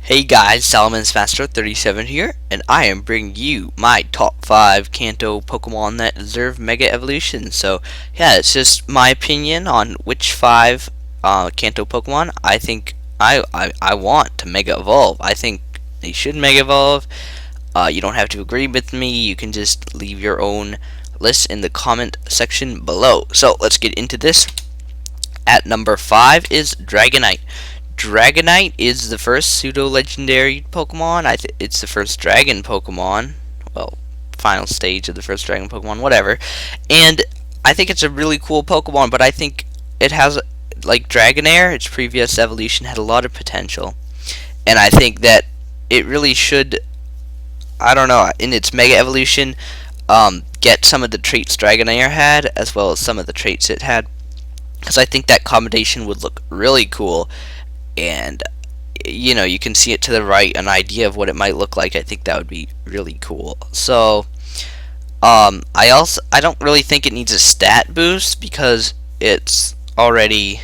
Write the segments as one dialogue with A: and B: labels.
A: Hey guys, Solomon's Master 37 here, and I am bringing you my top 5 Kanto Pokemon that deserve Mega Evolution. So, yeah, it's just my opinion on which 5 Kanto Pokemon I think I want to Mega Evolve. I think they should Mega Evolve. You don't have to agree with me, you can just leave your own list in the comment section below. So, let's get into this. At number 5 is Dragonite. Dragonite is the first pseudo-legendary Pokemon. It's the first dragon Pokemon. Well, final stage of the first dragon Pokemon, whatever. And I think it's a really cool Pokemon, but I think it has, like Dragonair, its previous evolution had a lot of potential. And I think that it really should, I don't know, in its Mega Evolution, get some of the traits Dragonair had, as well as some of the traits it had. Because I think that combination would look really cool. And you can see it to the right, an idea of what it might look like. I think that would be really cool. So I don't really think it needs a stat boost because it's already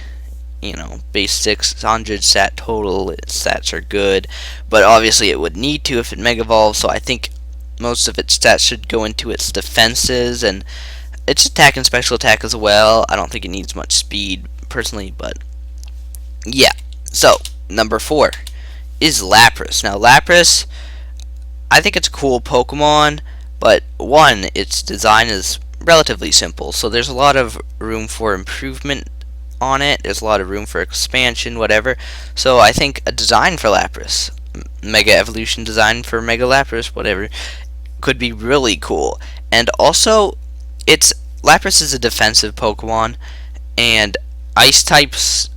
A: base 600 stat total. Its stats are good, but obviously it would need to if it mega evolves. So I think most of its stats should go into its defenses and its attack and special attack as well. I don't think it needs much speed personally, but yeah. So, number 4 is Lapras. Now, Lapras, I think it's a cool Pokemon, but one, its design is relatively simple, so there's a lot of room for improvement on it. There's a lot of room for expansion, whatever. So, I think a design for Lapras, Mega Evolution design for Mega Lapras, whatever, could be really cool. And also, Lapras is a defensive Pokemon, and Ice types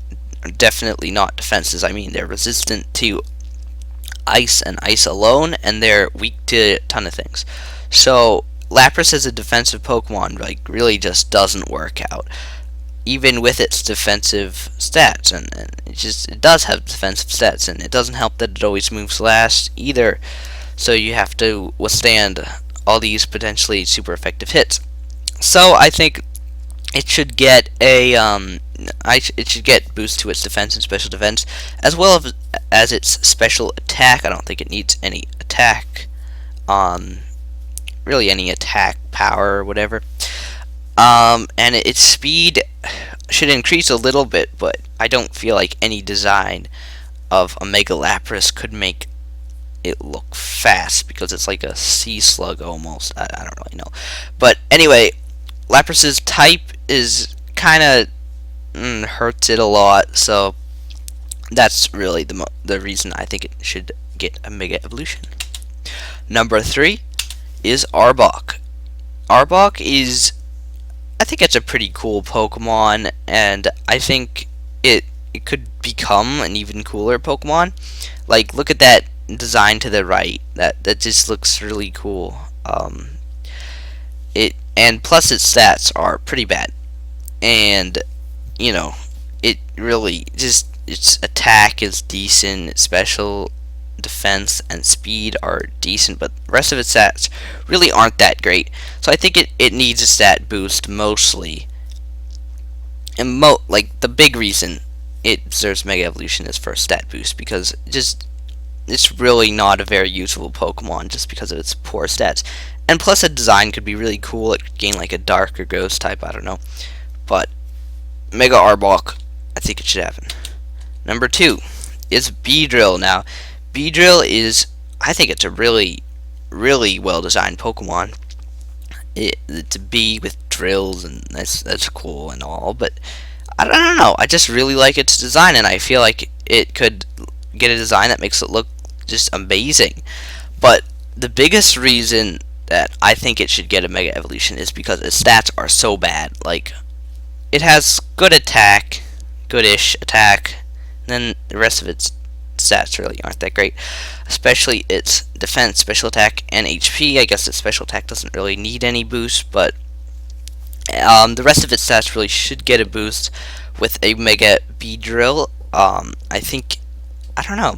A: definitely not defenses. I mean, they're resistant to ice and ice alone, and they're weak to a ton of things. So Lapras as a defensive Pokemon really just doesn't work out, even with its defensive stats. And it does have defensive stats, and it doesn't help that it always moves last either. So you have to withstand all these potentially super effective hits. So I think it should get it should get boost to its defense and special defense, as well as its special attack. I don't think it needs any attack, really any attack power or whatever. And its speed should increase a little bit, but I don't feel like any design of a Mega Lapras could make it look fast because it's like a sea slug almost. I don't really know, but anyway. Lapras's type is kind of hurts it a lot, so that's really the reason I think it should get a Mega Evolution. Number 3 is Arbok. Arbok is, I think it's a pretty cool Pokemon, and I think it could become an even cooler Pokemon. Like, look at that design to the right. That just looks really cool. And plus its stats are pretty bad, and it really just, its attack is decent, its special defense and speed are decent, but the rest of its stats really aren't that great. So I think it needs a stat boost mostly, and like the big reason it deserves Mega Evolution is for a stat boost, because it's really not a very usable Pokemon just because of its poor stats. And plus, the design could be really cool. It could gain like a dark or ghost type, I don't know. But Mega Arbok, I think it should happen. Number 2 is Beedrill. Now, Beedrill is, I think it's a really, really well designed Pokemon. It's a bee with drills, and that's cool and all. But I don't know. I just really like its design, and I feel like it could get a design that makes it look just amazing. But the biggest reason that I think it should get a Mega Evolution is because its stats are so bad. Like, it has good attack, goodish attack, and then the rest of its stats really aren't that great. Especially its defense, special attack, and HP. I guess its special attack doesn't really need any boost, but the rest of its stats really should get a boost with a Mega Beedrill. I don't know.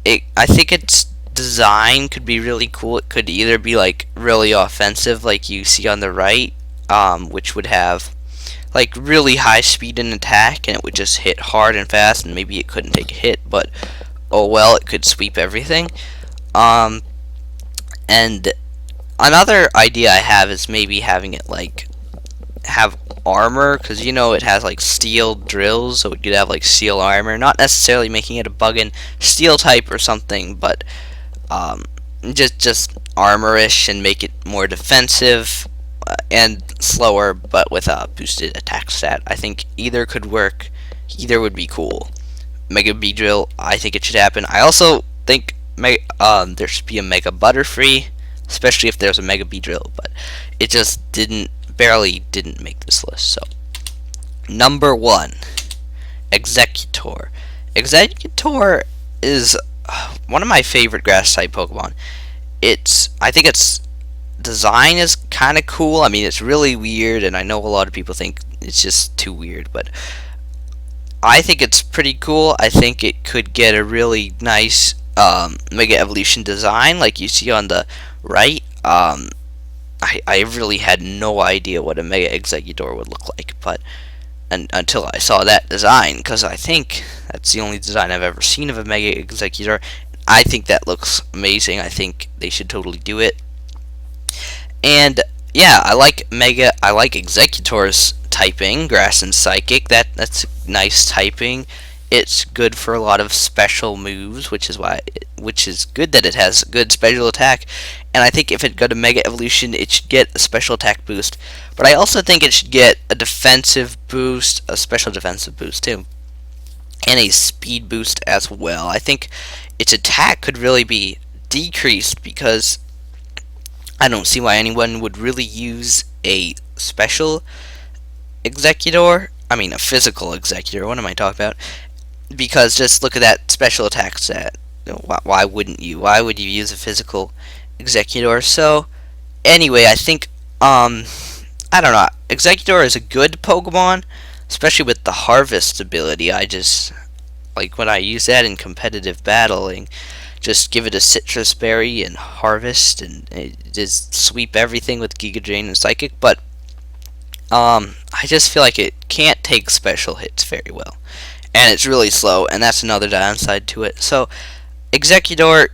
A: I think its design could be really cool. It could either be like really offensive, like you see on the right, which would have like really high speed and attack, and it would just hit hard and fast, and maybe it couldn't take a hit. But oh well, it could sweep everything. Um, and another idea I have is maybe having it like have armor, because it has like steel drills, so it could have like steel armor. Not necessarily making it a bug-in steel type or something, but um, just armorish and make it more defensive and slower, but with a boosted attack stat. I think either could work. Either would be cool. Mega Beedrill, I think it should happen. I also think there should be a Mega Butterfree, especially if there's a Mega Beedrill, but it just barely didn't make this list. So, number 1, Executor. Executor is one of my favorite grass type Pokemon. I think its design is kind of cool. I mean, it's really weird, and I know a lot of people think it's just too weird, but I think it's pretty cool. I think it could get a really nice Mega Evolution design, like you see on the right. I really had no idea what a Mega Executor would look like, but until I saw that design, because I think that's the only design I've ever seen of a Mega Executor. I think that looks amazing. I think they should totally do it. And yeah, I like Executor's typing, Grass and Psychic. That's nice typing. It's good for a lot of special moves, which is good that it has good special attack. And I think if it got a Mega Evolution, it should get a special attack boost. But I also think it should get a defensive boost, a special defensive boost too, and a speed boost as well. I think its attack could really be decreased, because I don't see why anyone would really use a special Executor. I mean, a physical Executor. What am I talking about? Because just look at that special attack stat. Why wouldn't you? Why would you use a physical Executor? So, anyway, I think, I don't know. Executor is a good Pokemon, especially with the Harvest ability. I just, like, when I use that in competitive battling, just give it a citrus berry and harvest, and just sweep everything with Giga Drain and Psychic. But I just feel like it can't take special hits very well, and it's really slow, and that's another downside to it. So Executor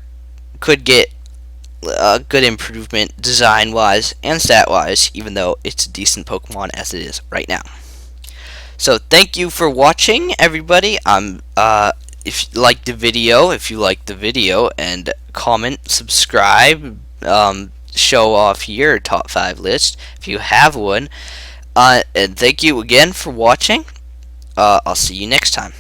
A: could get a good improvement design-wise and stat-wise, even though it's a decent Pokemon as it is right now. So thank you for watching, everybody. If you liked the video, and comment, subscribe, show off your top 5 list if you have one. And thank you again for watching. I'll see you next time.